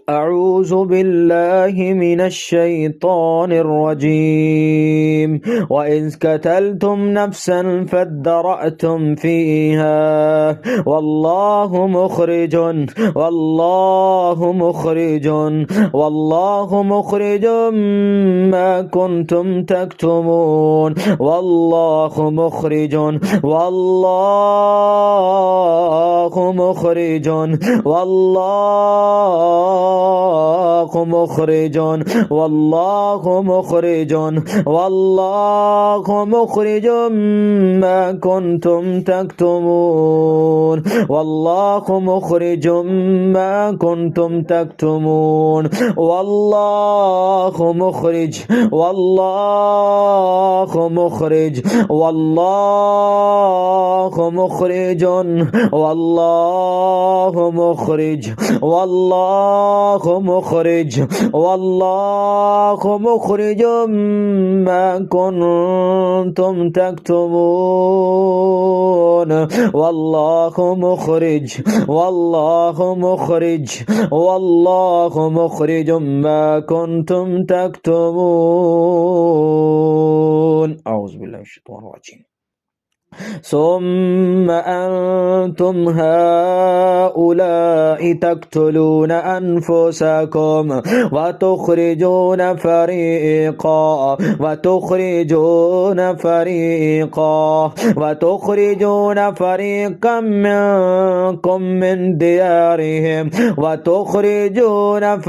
أعوذ بالله من الشيطان الرجيم. وإذ قتلتم نفسا فادرأتم فيها والله مخرج ما كنتم تكتمون والله مخرج ما كنتم تكتمون والله مخرج ما كنتم تكتمون والله مخرج ما كنتم تكتمون والله مخرج ما كنتم تكتمون. أعوذ بالله من الشيطان الرجيم. ثم أنتم هؤلاء تقتلون أنفسكم وتخرجون فريقا منكم من ديارهم وتخرجون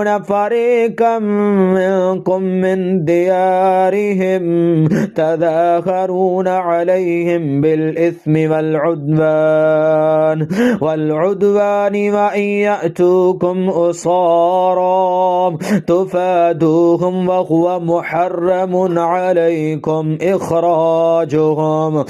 فريقا منكم من ديارهم تظاهرون عليهم بالإثم والعدوان وإن يأتوكم أسارى تفادوهم وهو محرم عليكم إخراجهم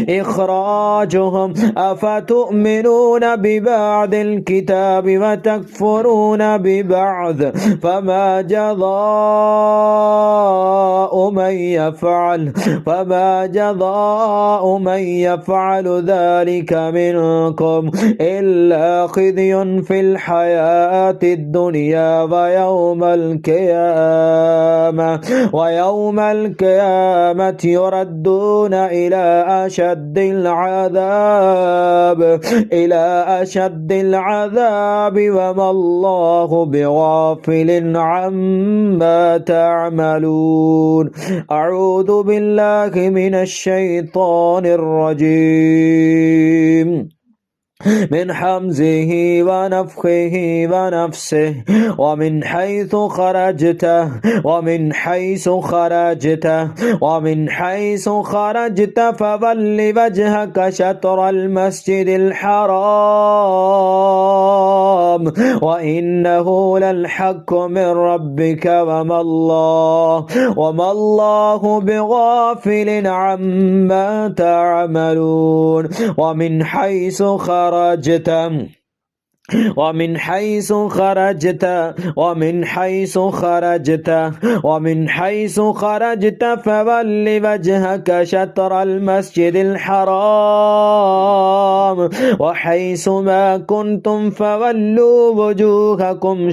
إخراجهم أفتؤمنون ببعض الكتاب وتكفرون ببعض فما جزاء من يفعل ذلك منكم إلا خزي في الحياة الدنيا ويوم القيامة يردون إلى أشد العذاب وما الله بغافل عما تعملون. أعوذ بالله من الشيطان الرجيم من حمزه ونفخه ونفسه. ومن حيث خرجت فول وجهك شطر المسجد الحرام وإنه للحق من ربك وما الله بغافل عما تعملون. ومن حيث خرجت فول وجهك شطر المسجد الحرام وحيث ما كنتم فولوا وجوهكم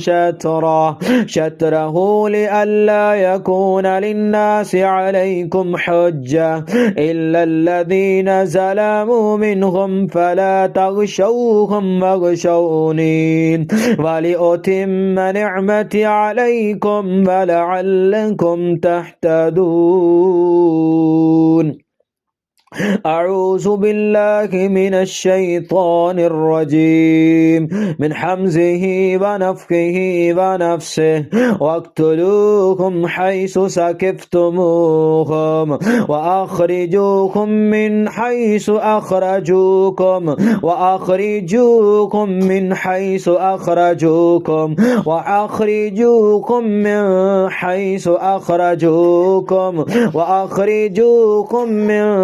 شطره لئلا يكون للناس عليكم حجة إلا الذين ظلموا منهم فلا تغشوهم واغشوني ولأتم نعمتي عليكم ولعلكم تهتدون. أعوذ بالله من الشيطان الرجيم من حمزه ونفخه ونفسه واقتلوهم حيث سكفتموهم وأخرجوهم من حيث أخرجوكم وأخرجوكم من حيث أخرجوكم وأخرجوكم من حيث أخرجوكم وأخرجوكم من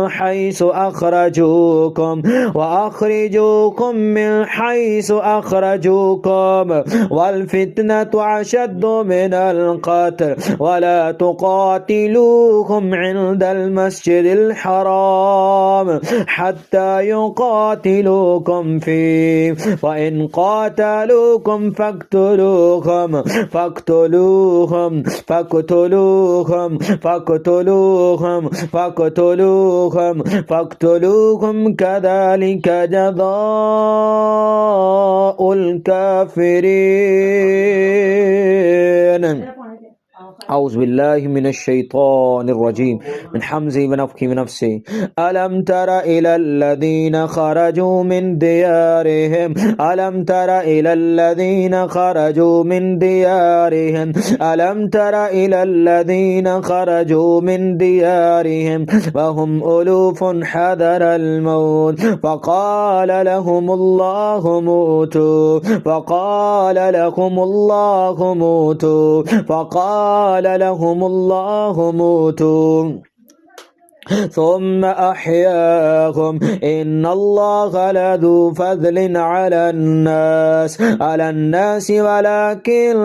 حيث أخرجوكم وأخرجوكم من حيث أخرجوكم والفتنة أشد من القتل ولا تقاتلوهم عند المسجد الحرام حتى يقاتلوكم فيه وإن قاتلوكم فاقتلوهم فاقتلوهم فاقتلوهم فاقتلوهم فاقتلوهم فاقتلوهم كذلك جزاء الكافرين. أعوذ بالله من الشيطان الرجيم من حمزه ونفخه ونفسه ألم تر إلى الذين خرجوا من ديارهم ألم تر إلى الذين خرجوا من ديارهم ألم تر إلى الذين خرجوا من ديارهم وهم ألوف حذر الموت فقال لهم الله موتوا فقال لهم الله موتوا فقال لهم الله موتوا ثم أحياهم إن الله لذو فضل على الناس ولكن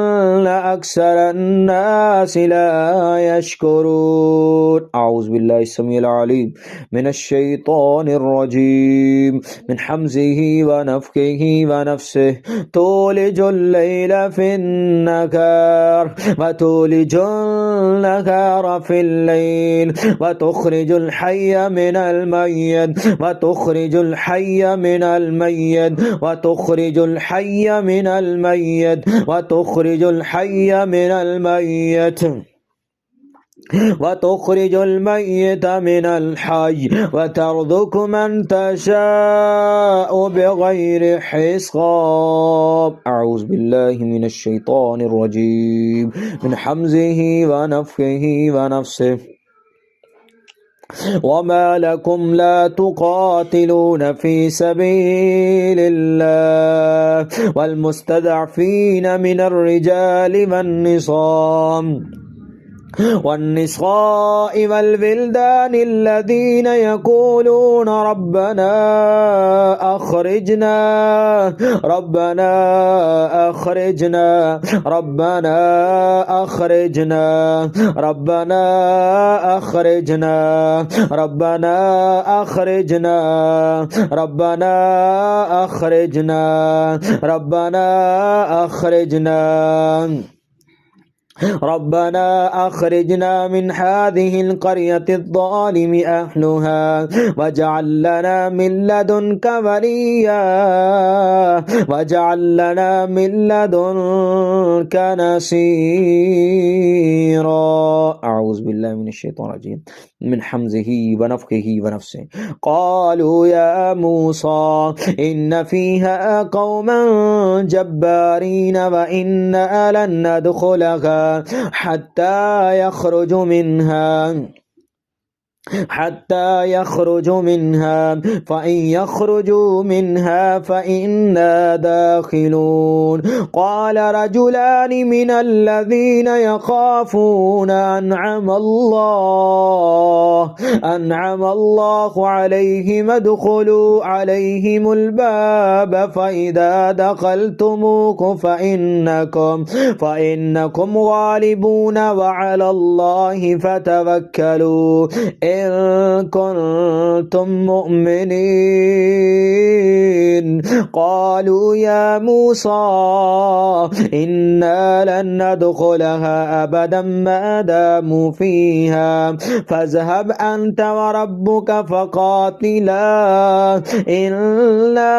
أكثر الناس لا يشكرون. أعوذ بالله السميع العليم من الشيطان الرجيم من حمزه ونفخه ونفسه تولج الليل في النهار وتولج النهار في الليل وتخرج الحي من الميت وتخرج الحي من الميت وتخرج الحي من الميت وتخرج الحي من الميت وتخرج الميت من الحي وترزق من تشاء بغير حساب. أعوذ بالله من الشيطان الرجيم من حمزه ونفخه ونفسه وما لكم لا تقاتلون في سبيل الله والمستضعفين من الرجال والنساء والولدان الذين يقولون ربنا أخرجنا ربنا أخرجنا ربنا أخرجنا ربنا أخرجنا ربنا أخرجنا ربنا أخرجنا ربنا أخرجنا ربنا أخرجنا من هذه القرية الظالم أهلها واجعل لنا من لدنك وليا واجعل لنا من لدنك نصيرا. أعوذ بالله من الشيطان الرجيم من حمزه ونفخه ونفسه قالوا يا موسى إن فيها قوما جبارين وإنا لن ندخلها حتى يخرجوا منها فإن يخرجوا منها فإنا داخلون. قال رجلان من الذين يخافون أنعم الله عليهم ادخلوا عليهم الباب فإذا دخلتموه فإنكم غالبون وعلى الله فتوكلوا إن كنتم مؤمنين. قالوا يا موسى إنا لن ندخلها أبدا ما داموا فيها فاذهب أنت وربك فقاتلا إنا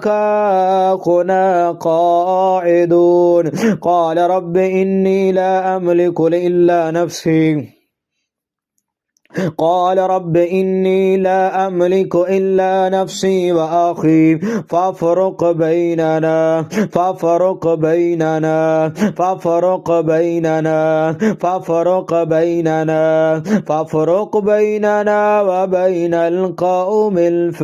هاهنا قاعدون. قال رب إني لا أملك إلا نفسي قال رب إني لا أملك إلا نفسي وأخي فافرق بيننا فافرق بيننا فافرق بيننا فافرق بيننا فافرق بيننا وبين القوم الفاسقين.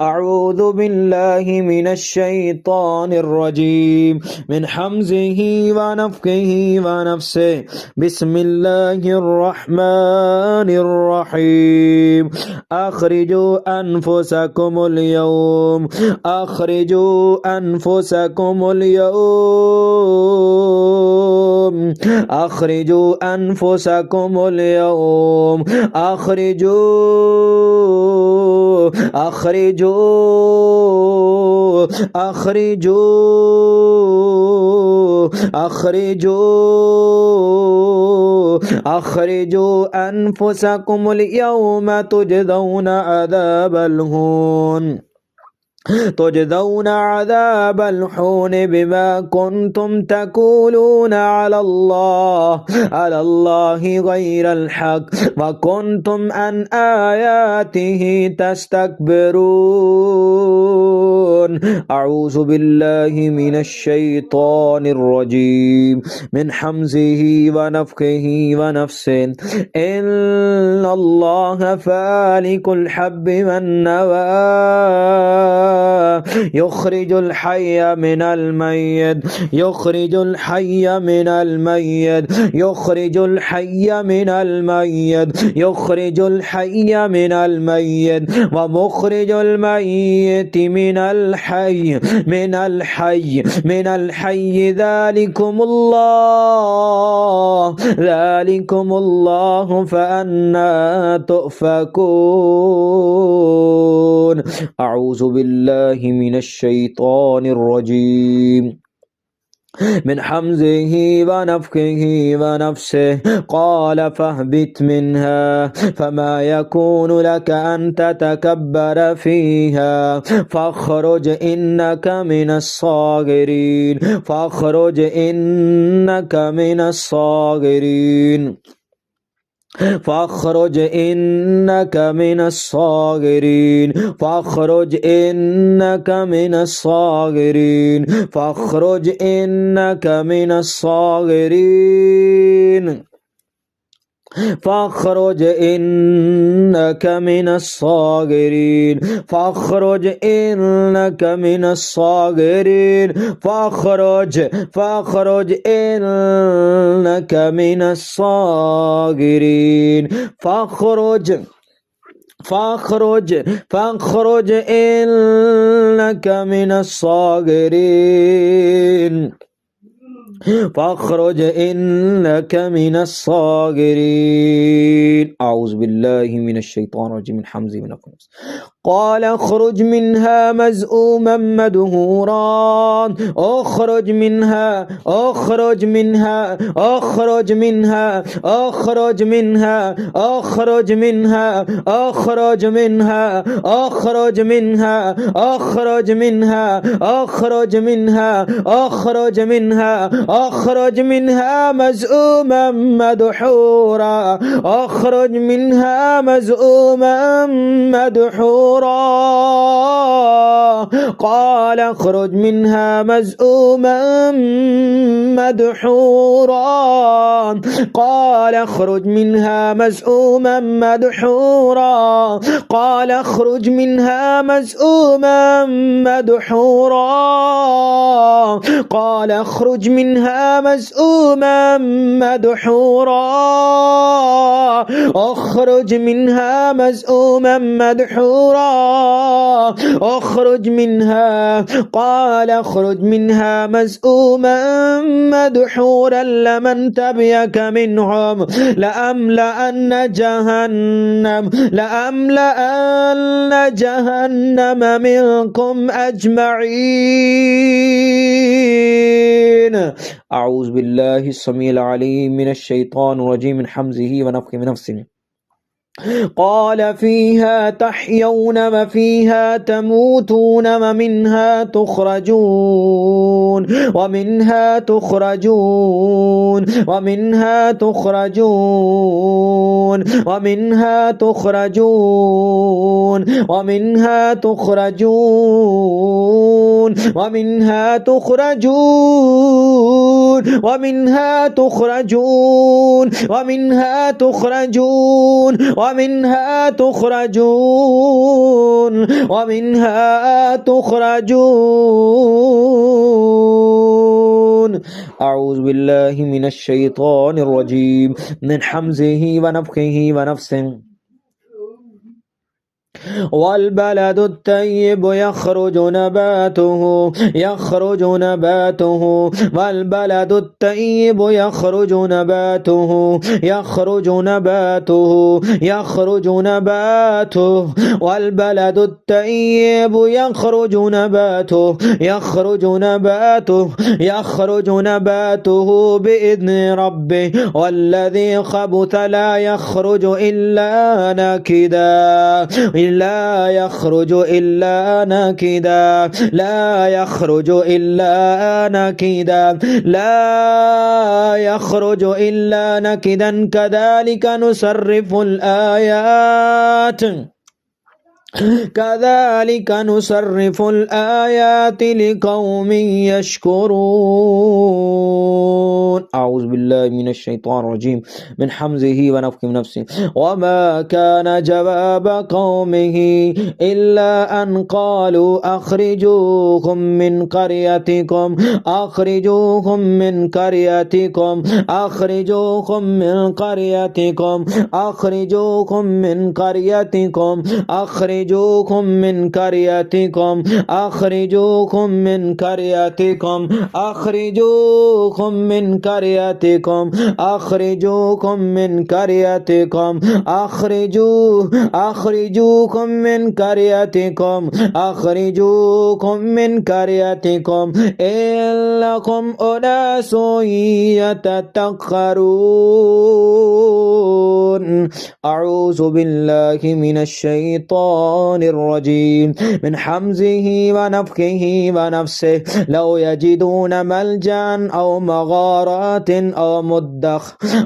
أعوذ بالله من الشيطان الرجيم من حمزه ونفخه ونفسه. بسم الله الرحمن الرحيم. أخرجوا أنفسكم اليوم أخرجوا أنفسكم اليوم أخرجوا أنفسكم اليوم أخرجوا أخرجوا أخرجوا أخرجوا أخرجوا أنفسكم اليوم تجزون عذاب الهون تجزون عذاب الحون بما كنتم تقولون على الله غير الحق وكنتم عن آياته تستكبرون. أعوذ بالله من الشيطان الرجيم من حمزه ونفخه ونفسه. إن الله فالق الحب والنوى يخرج الحي من الميت يخرج الحي من الميت يخرج الحي من الميت يخرج الحي من الميت ومخرج الميت من الحي من الحي من الحي. ذلكم الله فأنا تؤفكون. أعوذ بالله من الشيطان الرجيم من حمزه ونفخه ونفسه. قال فاهبط منها فما يكون لك أن تتكبر فيها فاخرج إنك من الصاغرين فاخرج إنك من الصاغرين فاخرج إنك من الصاغرين فاخرج إنك من الصاغرين فاخرج إنك من الصاغرين فاخرج إنك من الصاغرين فاخرج إنك من الصاغرين فاخرج إنك من الصاغرين فاخرج إنك من الصاغرين فاخرج إنك من الصاغرين. أعوذ بالله من الشيطان الرجيم من حمزه ونفخه. قال اخرج منها مذءوما مدحورا اخرج منها اخرج منها اخرج منها اخرج منها اخرج منها اخرج منها اخرج منها اخرج منها اخرج منها اخرج منها اخرج منها مذءوما مدحورا اخرج منها مذءوما مدحورا. قال اخرج منها مذءوما مدحورا قال اخرج منها مذءوما مدحورا قال اخرج منها مذءوما مدحورا قال اخرج منها مذءوما مدحورا اخرج منها مذءوما مدحورا اخرج منها. قال اخرج منها مذءوما مدحورا لمن تبعك منهم لأملأن جهنم منكم أجمعين. أعوذ بالله السميع العليم من الشيطان الرجيم من حمزه ونفخه ونفسه. قال فيها تحيون وفيها تموتون ومنها تخرجون ومنها تخرجون ومنها تخرجون ومنها تخرجون ومنها تخرجون ومنها تخرجون ومنها تخرجون ومنها تخرجون ومنها تخرجون ومنها تخرجون. أعوذ بالله من الشيطان الرجيم من حمزه ونفخه ونفسه. والبلد الطيب يخرج نباته والبلد الطيب يخرج نباته والبلد الطيب يخرج نباته بإذن ربه والذي خبث لا يخرج إلا نكدا لا يخرج إلا نكدا لا يخرج إلا نكدا لا يخرج إلا نكدا كذلك نصرف الآيات لقوم يشكرون. أعوذ بالله من الشيطان الرجيم من حمزه ونفخه ونفسه. وما كان جواب قومه إلا أن قالوا أخرجوهم من قريتكم أخرجوهم من قريتكم أخرجوهم من قريتكم أخرجوهم من قريتكم أخرجوكم من قريتكم أخرجوكم من قريتكم أخرجوكم من قريتكم أخرجوكم من قريتكم أخرجوكم من قريتكم أخرجوكم من قريتكم إنكم أناس يتطهرون. أعوذ بالله من الشيطان الرجيم من حمزه ونفخه ونفسه. لو يجدون ملجأ أو مغارات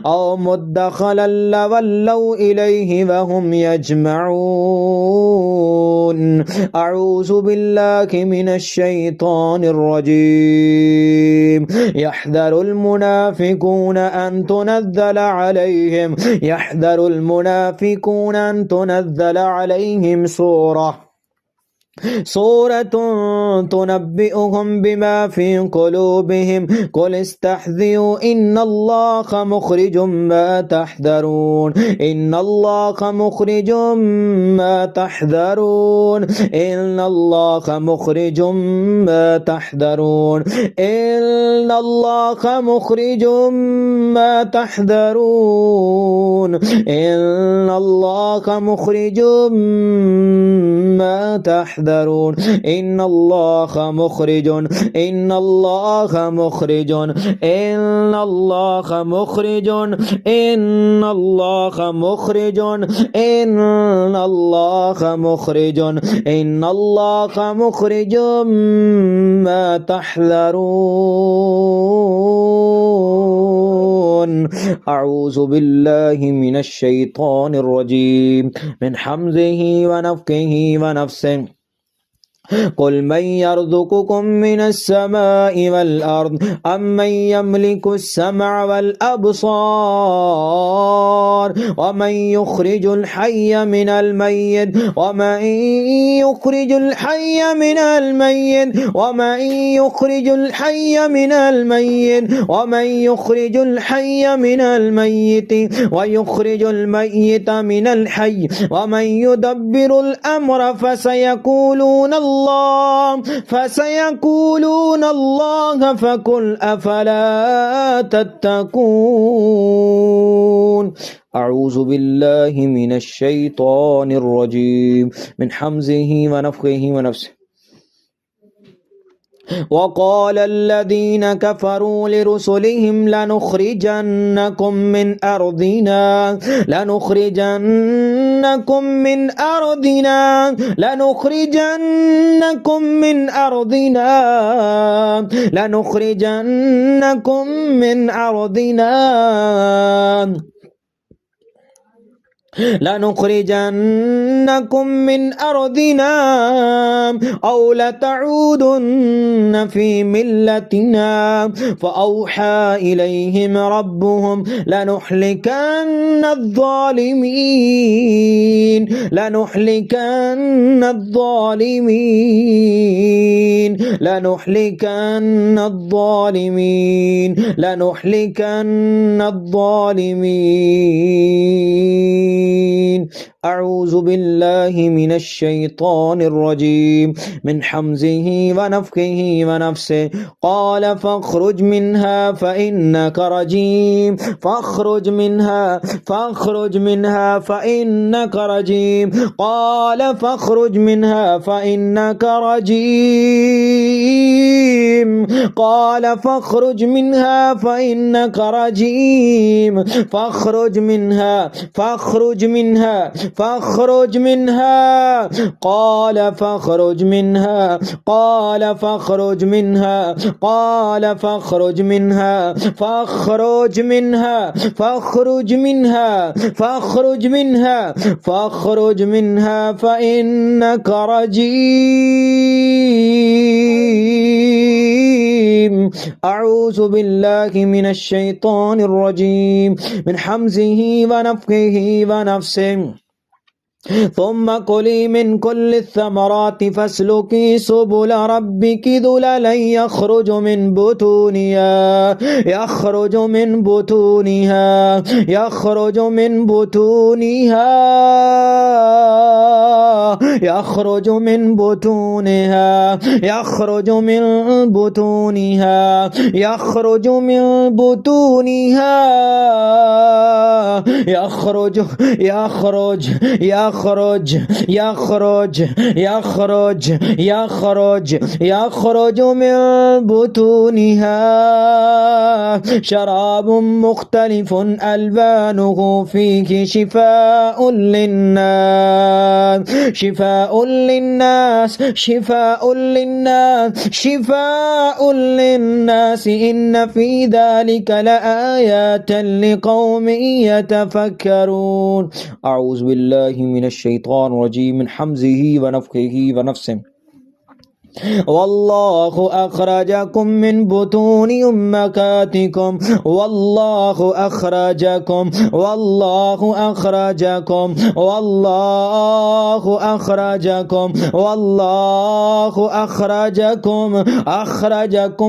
أو مدخلا لولوا إليه وهم يجمعون. أعوذ بالله من الشيطان الرجيم. يحذر المنافقون أن تنزل عليهم سورة تنبئهم بما في قلوبهم قل استحذروا إن الله مخرج ما تحذرون إن الله مخرج ما تحذرون إن الله مخرج ما تحذرون إن الله مخرج ما تحذرون إن الله مخرج ما تحذرون إن الله مخرج إن الله مخرج إن الله مخرج إن الله مخرج إن الله مخرج إن الله مخرج ما تحذرون. أعوذ بالله من الشيطان الرجيم من حمزه ونفخه ونفسه. قل من يرزقكم من السماء والأرض أم من يملك السمع والأبصار ومن يخرج الحي من الميت ومن يخرج الحي من الميت ومن يخرج الحي من الميت ومن يخرج الحي من الميت ويخرج الميت من الحي ومن يدبر الأمر فسيقولون الله فقل أفلا تتقون. أعوذ بالله من الشيطان الرجيم من حمزه ونفخه ونفسه. وقال الذين كفروا لرسلهم لنخرجنكم من أرضنا لنخرجنكم من أرضنا لنخرجنكم من أرضنا لنخرجنكم من أرضنا لنخرجنكم من أرضنا أو لتعودن في ملتنا فأوحى إليهم ربهم لنهلكن الظالمين لنهلكن الظالمين لنهلكن الظالمين لنهلكن الظالمين. أعوذ بالله من الشيطان الرجيم من حمزه ونفخه ونفسه قال فاخرج منها فإنك رجيم فاخرج منها فإنك رجيم قال فاخرج منها فإنك رجيم قال فاخرج منها فإنك رجيم فاخرج منها فاخرج منها قال فاخرج منها فاخرج منها فاخرج منها فاخرج منها فإنك رجيم. أعوذ بالله من الشيطان الرجيم من حمزه ونفخه ونفسه ثم كلي من كل الثمرات فاسلكي سبل ربك ذللا يخرج من بطونها يخرج من بطونها شراب مختلف ألوانه فيه شفاء للناس إن في ذلك لآيات لقوم يتفكرون. أعوذ بالله من الشيطان الرجيم من حمزه ونفخه ونفسه والله أخرجكم من بطون أمهاتكم والله أخرجكم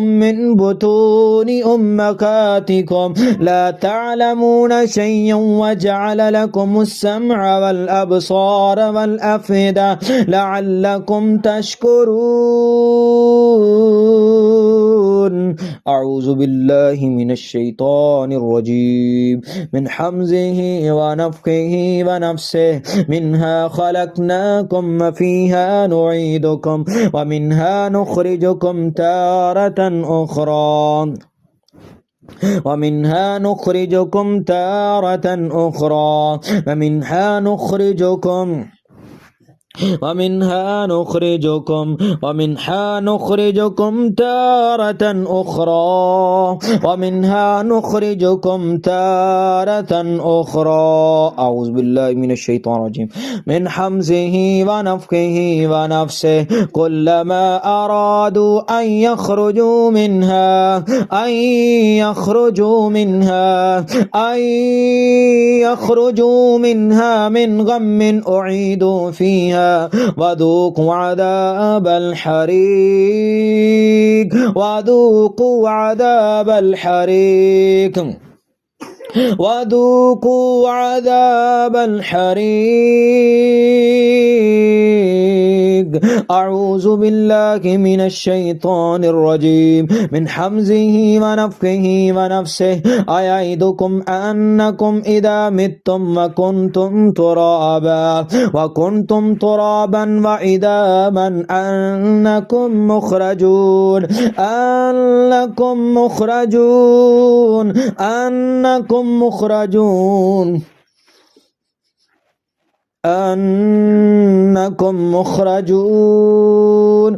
من بطون أمهاتكم لا تعلمون شيئا وجعل لكم السمع والأبصار والأفئدة لعلكم تشكرون. أعوذ بالله من الشيطان الرجيم من حمزه ونفخه ونفسه منها خلقناكم وفيها نعيدكم ومنها نخرجكم تارة أخرى ومنها نخرجكم تارة أخرى ومنها نخرجكم تارة أخرى. أعوذ بالله من الشيطان الرجيم من حمزه ونفخه ونفسه كلما أرادوا أن يخرجوا منها من غم أعيدوا فيها وذوقوا عذاب الحريق وذوقوا عذاب الحريق بك. أعوذ بالله من الشيطان الرجيم من حمزه ونفخه ونفسه. أيعدكم أنكم إذا متم وكنتم ترابا وعظاما أنكم مخرجون أنكم مخرجون أنكم مخرجون أنكم مخرجون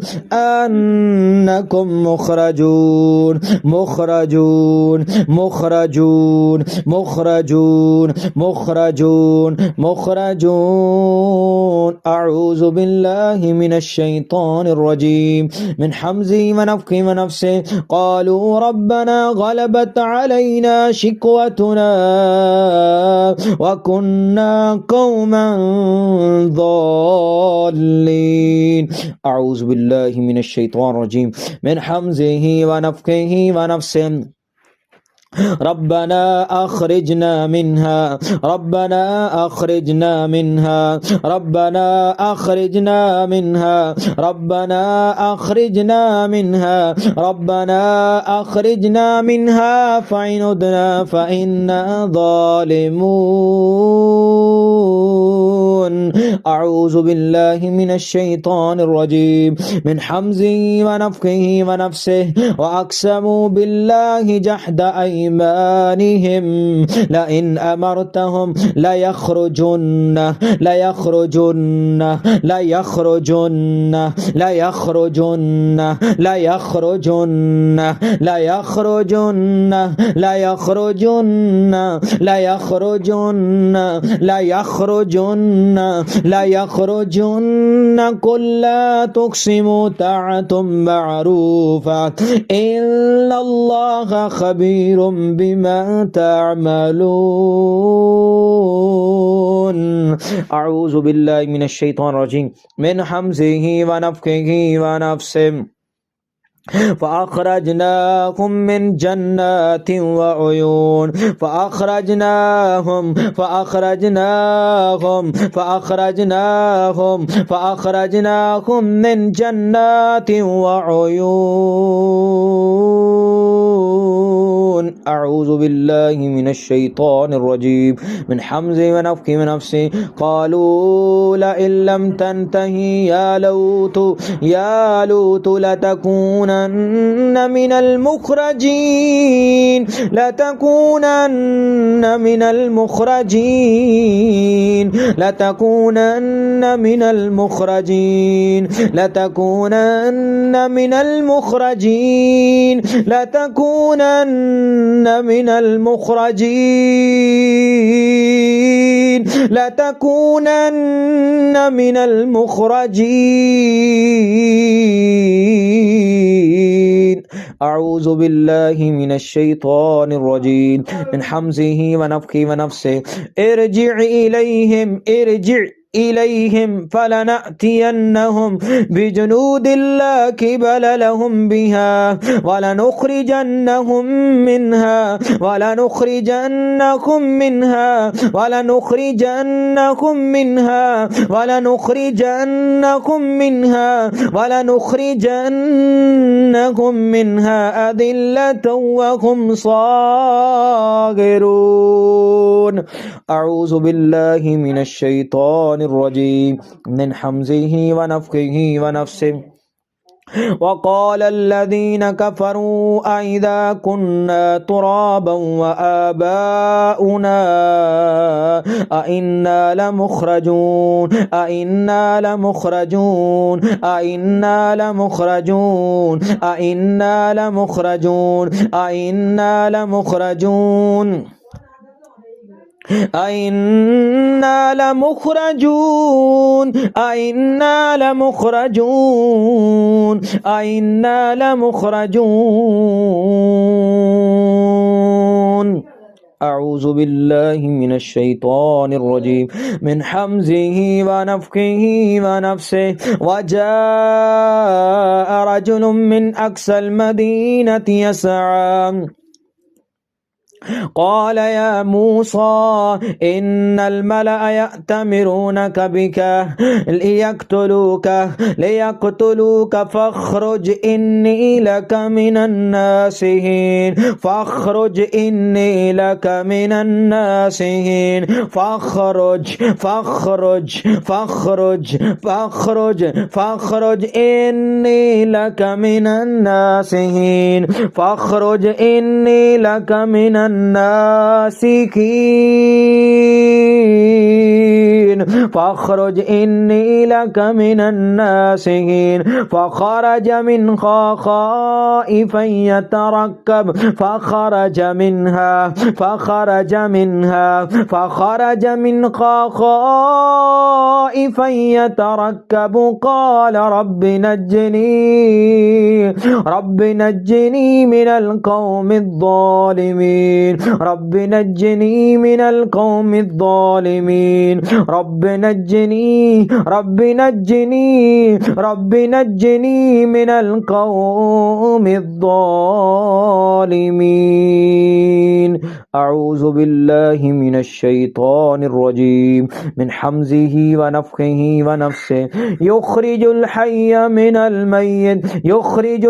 مخرجون مخرجون مخرجون مخرجون مخرجون. أعوذ بالله من الشيطان الرجيم من حمزه ونفخه ونفسه. قالوا ربنا غلبت علينا شقوتنا وكنا قوما ضالين. أعوذ بالله من الشيطان الرجيم من حمزه ونفخه ونفسه. ربنا أخرجنا منها ربنا أخرجنا منها ربنا أخرجنا منها ربنا أخرجنا منها ربنا أخرجنا منها فإن عدنا فإنا ظالمون. أعوذ بالله من الشيطان الرجيم من حمزه ونفخه ونفسه. وأقسموا بالله جحد أيمانهم لئن أمرتهم ليخرجن ليخرجن ليخرجن ليخرجن ليخرجن ليخرجن ليخرجن ليخرجن ليخرجن ليخرجن. قل لا تقسموا طاعة معروفة إن الله خبير بما تعملون. أعوذ بالله من الشيطان الرجيم من حمزه ونفخه ونفسه. فأخرجناهم من جنات وعيون فأخرجناهم من جنات وعيون. أعوذ بالله من الشيطان الرجيم من حمزه ونفخه ونفسه. قالوا لئن لم تنتهي يا لوط لتكونن من المخرجين لتكونن من المخرجين لتكونن من المخرجين لتكونن من المخرجين لتكونن من المخرجين لتكونن من المخرجين. أعوذ بالله من الشيطان الرجيم من حمزه ونفخه ونفسه. ارجع إليهم فلنأتينهم بجنود لا قبل لهم بها ولنخرجنهم منها ولنخرجنهم منها ولنخرجنهم منها ولنخرجنهم منها ولنخرجنهم منها أذلة وهم صاغرون. أعوذ بالله من الشيطان الرجيم من حمزه ونفخه ونفسه. وقال الذين كفروا أئذا كنا ترابا وآباؤنا أئنا لمخرجون أئنا لمخرجون أئنا لمخرجون أئنا لمخرجون أئنا لمخرجون أئنا لمخرجون أئنا لمخرجون أئنا لمخرجون. أعوذ بالله من الشيطان الرجيم من حمزه ونفخه ونفسه. وجاء رجل من أقصى المدينة يسعى قال يا موسى إن الملأ يأتمرونك بك ليقتلوك فاخرج إني لك من الناصحين فاخرج إني لك من الناصحين فاخرج إني لك من الناصحين فاخرج إني لك من الناسكين فاخرج إني لك من الناسكين فخرج منها خائفا يترقب فخرج منها خائفا يترقب قال رب نجني من القوم الظالمين رب نجني من القوم الظالمين رب نجني من القوم الظالمين. أعوذ بالله من الشيطان الرجيم من حمزه ونفخه ونفسه يخرج الحي من الميت ويخرج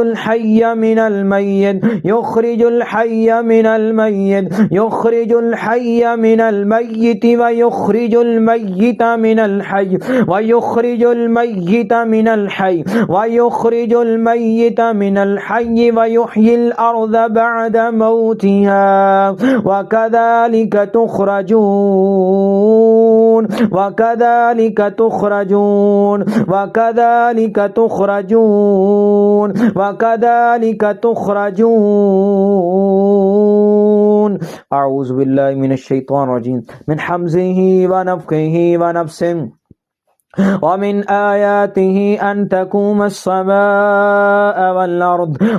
الميت من الحي ويحيي الأرض بعد موتها وكذلك تخرجون. أعوذ بالله من الشيطان الرجيم من حمزه ونفخه ونفسه ومن آياته أن تقوم السماء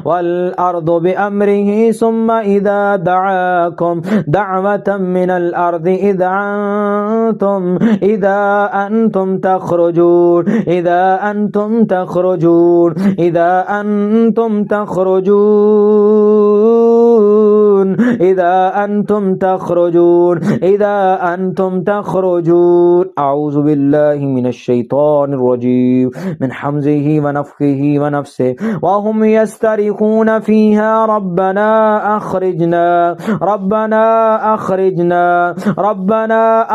والأرض بأمره ثم إذا دعاكم دعوة من الأرض إذا أنتم تخرجون. أعوذ بالله من الشيطان الرجيم من حمزه ونفخه ونفسه وهم يسترخون فيها ربنا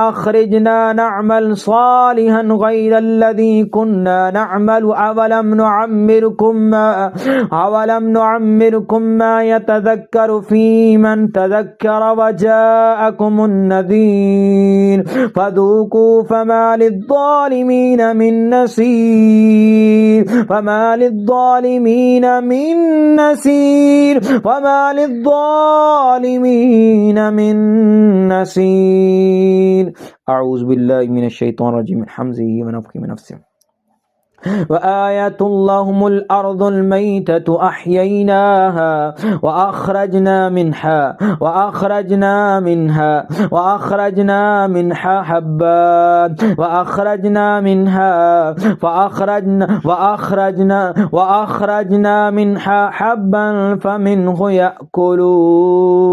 أخرجنا نعمل صالحا غير الذي كنا نعمل أولم نعمركم ما يتذكر في من تذكر وجاءكم النذير فذوقوا فما للظالمين من نصير. أعوذ بالله من الشيطان الرجيم من حمزه ونفخه ونفسه وآية اللهم الأرض الميتة أحييناها وأخرجنا منها حبا وأخرجنا منها حبا فمنه يأكلون.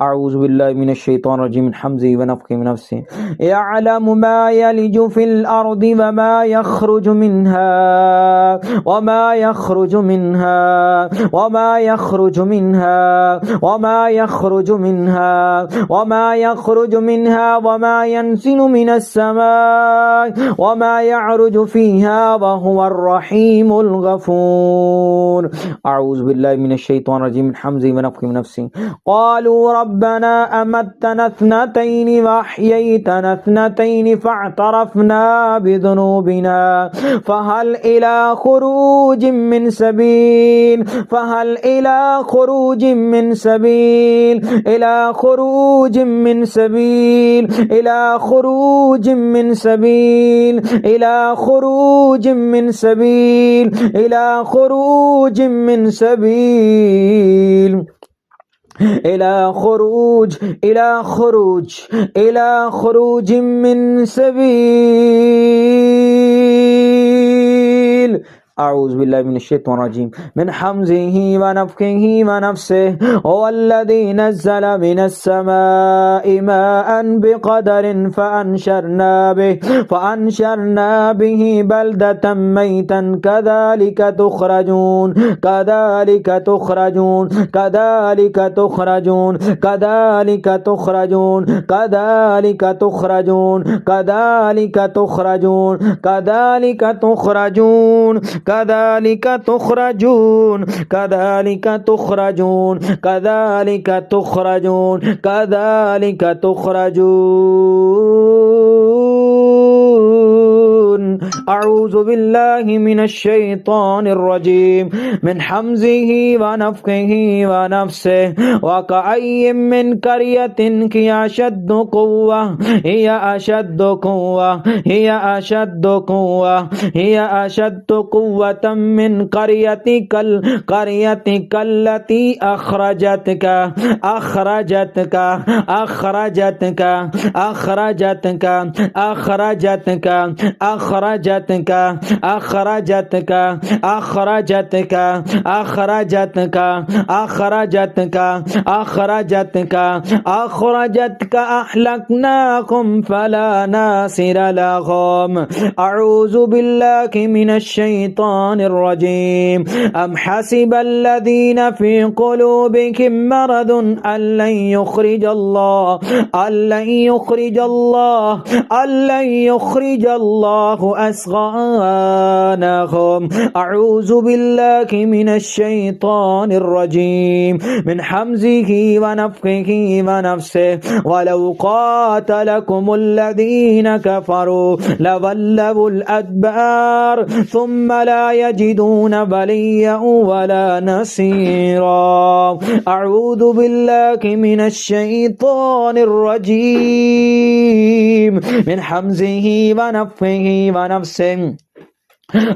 أعوذ بالله من الشيطان الرجيم من حمزه ونفخه ونفسه يعلم ما يلج في الأرض وما يخرج منها وما يخرج منها وما ينزل من السماء وما يعرج فيها وهو الرحيم الغفور. أعوذ بالله من الشيطان الرجيم من حمزه ونفخه ونفسه قالوا ربنا أمتنا اثنتين وأحييتنا اثنتين فاعترفنا بذنوبنا فهل إلى خروج من سبيل أعوذ بالله من الشيطان الرجيم من حمزه ونفخه ونفسه والذي نزل من السماء ماء بقدر فأنشرنا به بلدة ميتا كذلك تخرجون كذلك تخرجون كذلك تخرجون كذلك تخرجون كذلك تخرجون كذلك تخرجون كذلك تخرجون كذلك تخرجون كذلك تخرجون كذلك تخرجون كذلك تخرجون أعوذ بالله من الشيطان الرجيم من حمزه ونفخه ونفسه وكأي من قرية هي أشد قوة هي أشد قوة هي أشد قوة هي أشد قوة من قريتك التي أخرجتك أخرجتك أخرجتك أخرجتك أخرجتك أخرجتك أخرجتك أخرجتك أخرجتك أخرجتك أخرجتك أخرجتك أهلكناكم فلا ناصر لهم أعوذ بالله من الشيطان الرجيم أم حسب الذين في قلوبهم مرض أن لن يخرج الله أسغانهم أعوذ بالله من الشيطان الرجيم من حمزه ونفخه ونفسه ولو قاتلكم الذين كفروا لولوا الأدبار ثم لا يجدون وليا ولا نصيرا أعوذ بالله من الشيطان الرجيم من حمزه ونفخه ونفسه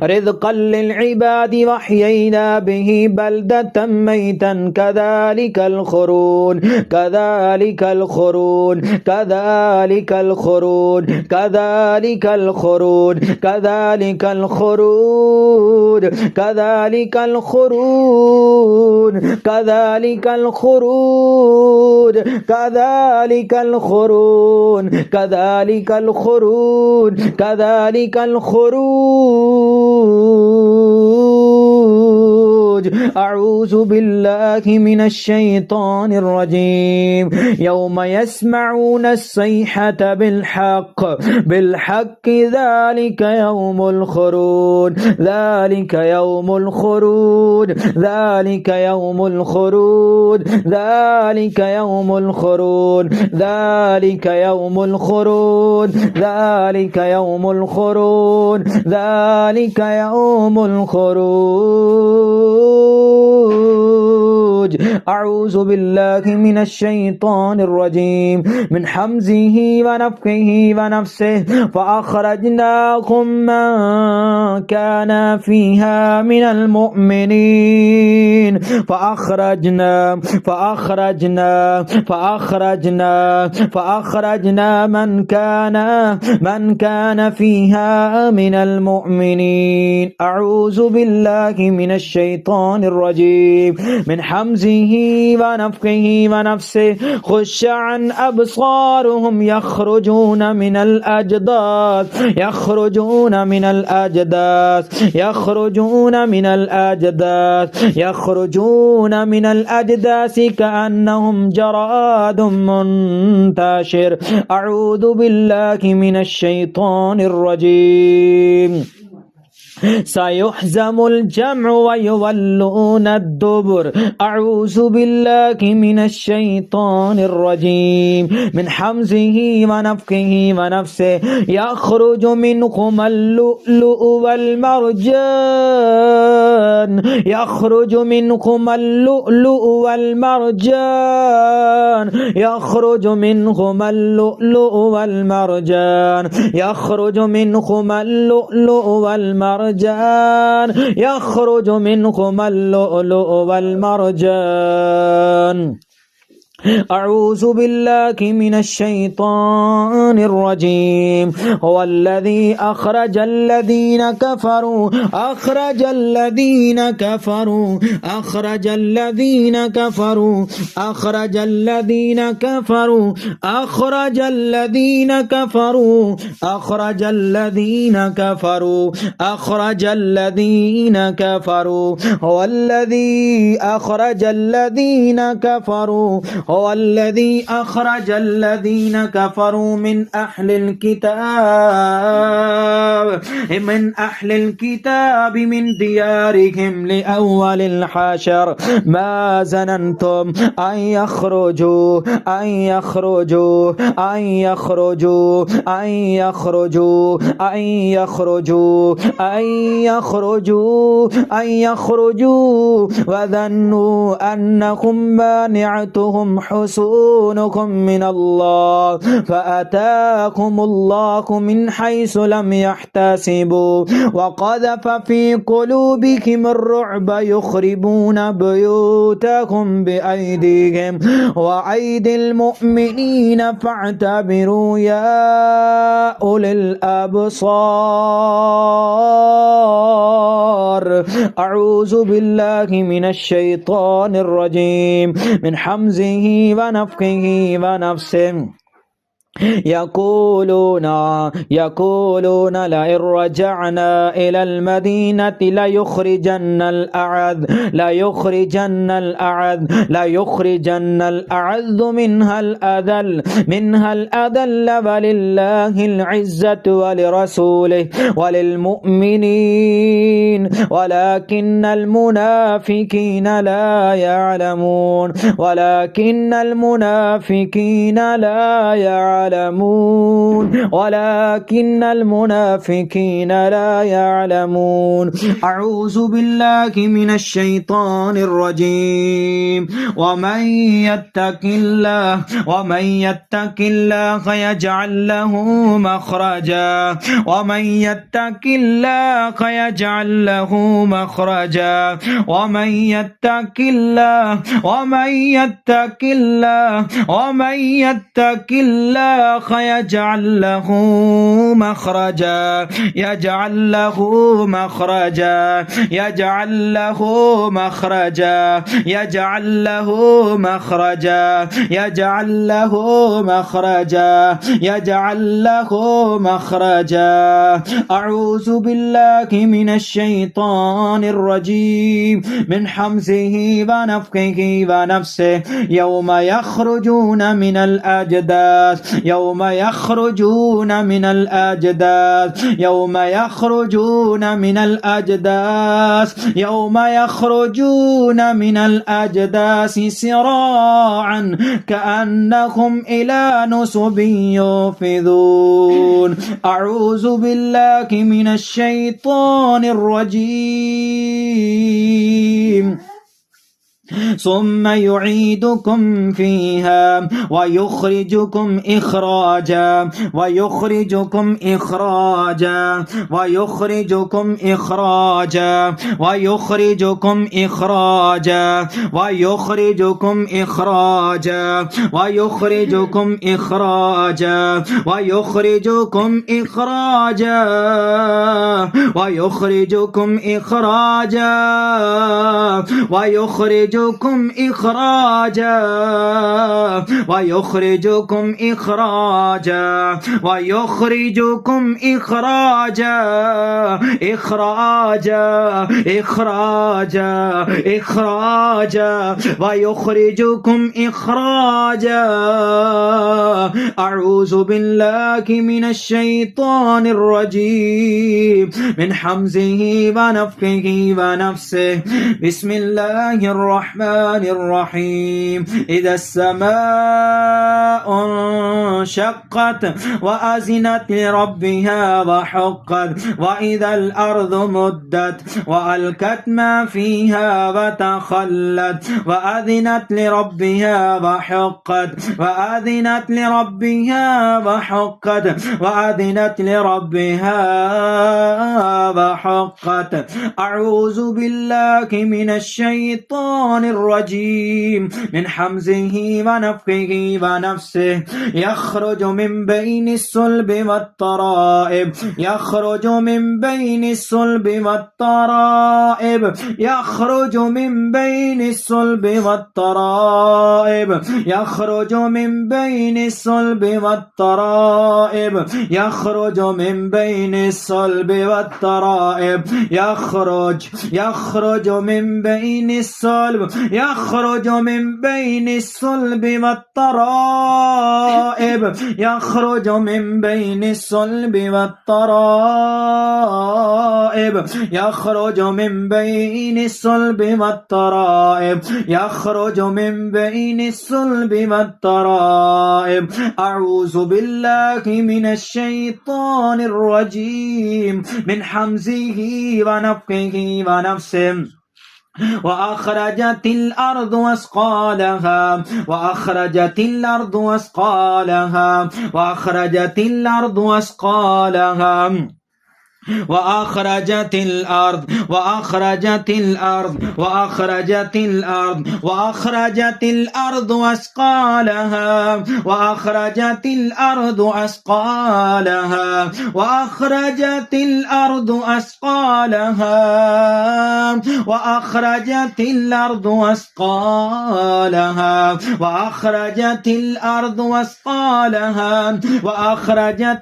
رزقا للعباد وحيينا به بلدة ميتا كذلك الخروج كذلك الخروج كذلك الخروج كذلك الخروج كذلك الخروج كذلك الخروج كذلك الخروج كذلك الخروج كذلك الخروج كذلك الخروج أعوذ بالله من الشيطان الرجيم يوم يسمعون الصيحة بالحق ذلك يوم الخروج ذلك يوم الخروج ذلك يوم الخروج ذلك يوم الخروج ذلك يوم الخروج ذلك يوم الخروج ذلك يوم الخروج أعوذ بالله من الشيطان الرجيم من حمزه ونفخه ونفسه فأخرجناكم من كان فيها من المؤمنين فأخرجنا من كان فيها من المؤمنين أعوذ بالله من الشيطان الرجيم من حمزه ونفخه ونفسه خش عن أبصارهم يخرجون من الأجداث يخرجون من الأجداث يخرجون من الأجداث يخرجون من الأجداث كأنهم جراد منتشر أعوذ بالله من الشيطان الرجيم سيحزم الجمع ويولون الدبر أعوذ بالله من الشيطان الرجيم من حمزه ونفخه ونفسه يخرج منكم اللؤلؤ والمرجان يخرج منكم اللؤلؤ والمرجان يخرج منكم اللؤلؤ والمرجان يخرج منكم اللؤلؤ والمرجان يخرج منكم اللؤلؤ والمرجان أعوذ بالله من الشيطان الرجيم. هو الذي أخرج الذين كفروا أخرج الذين كفروا أخرج الذين كفروا أخرج الذين كفروا أخرج الذين كفروا أخرج الذين كفروا أخرج الذين كفروا. هو الذي أخرج الذين كفروا هو الذي أخرج الذين كفروا من أهل الكتاب من ديارهم لأول الحشر ما ظننتم أن يخرجوا أن يخرجوا أن يخرجوا أن يخرجوا أن يخرجوا أن يخرجوا أن يخرجوا وظنوا أنهم مانعتهم حصونكم من الله فأتاكم الله من حيث لم يحتسبوا وقذف في قلوبهم الرعب يخربون بيوتكم بأيديهم وأيدي المؤمنين فاعتبروا يا أولي الأبصار. أعوذ بالله من الشيطان الرجيم من حمزه ونفخه ونفسه. يقولون لئن رجعنا إلى المدينة ليخرجن الأعز منها الأذل ولله العزة ولرسوله وللمؤمنين ولكن المنافقين لا يعلمون ولكن المنافقين لا يعلمون. أعوذ بالله من الشيطان الرجيم. ومن يتق الله يجعل له مخرجا ومن يتق الله يجعل له مخرجا ومن يتق الله يجعل له مخرجا يجعل له مخرجا يجعل له مخرجا يجعل له مخرجا يجعل له مخرجا يجعل له مخرجا. أعوذ بالله من الشيطان الرجيم من حمزه ونفخه ونفسه. يوم يخرجون من الأجداث يوم يخرجون من الأجداث يوم يخرجون من الأجداث يوم يخرجون من الأجداث سراعا كأنهم إلى نصب يوفذون. أعوذ بالله من الشيطان الرجيم. ثم يعيدكم فيها ويخرجكم إخراجا ويخرجكم إخراجا ويخرجكم إخراجا ويخرجكم إخراجا ويخرجكم إخراجا ويخرجكم إخراجا ويخرجكم إخراجا ويخرجكم إخراجا ويخرجكم إخراجا ويخرجكم إخراجا ويخرجكم إخراجا إخراجا إخراجا إخراجا ويخرجكم إخراجا. أعوذ بالله من الشيطان الرجيم من حمزه ونفخه ونفسه. بسم الله الرحمن الرحيم. إذا السماء انشقت وأذنت لربها وحقت وإذا الأرض مدت وألقت ما فيها وتخلت وأذنت لربها وحقت وأذنت لربها وحقت وأذنت لربها وحقت. أعوذ بالله من الشيطان الرجيم من حمزه ونفخه ونفسه. يخرج من بين الصلب والترائب يخرج من بين الصلب والترائب يخرج من بين الصلب والترائب يخرج من بين الصلب والترائب يخرج من بين الصلب والترائب يخرج من بين الصلب يخرج من بين الصلب والترائب يخرج من بين الصلب والترائب يخرج من بين الصلب والترائب يخرج من بين الصلب والترائب. أعوذ بالله من الشيطان الرجيم من حمزه ونفخه ونفسه. وأخرجت الأرض أثقالها وأخرجت الأرض أثقالها وأخرجت الأرض أثقالها وأخرجت الأرض وأخرجت الأرض وأخرجت الأرض وأخرجت الأرض أثقالها وأخرجت الأرض أثقالها وأخرجت الأرض أثقالها وأخرجت الأرض أثقالها وأخرجت الأرض أثقالها وأخرجت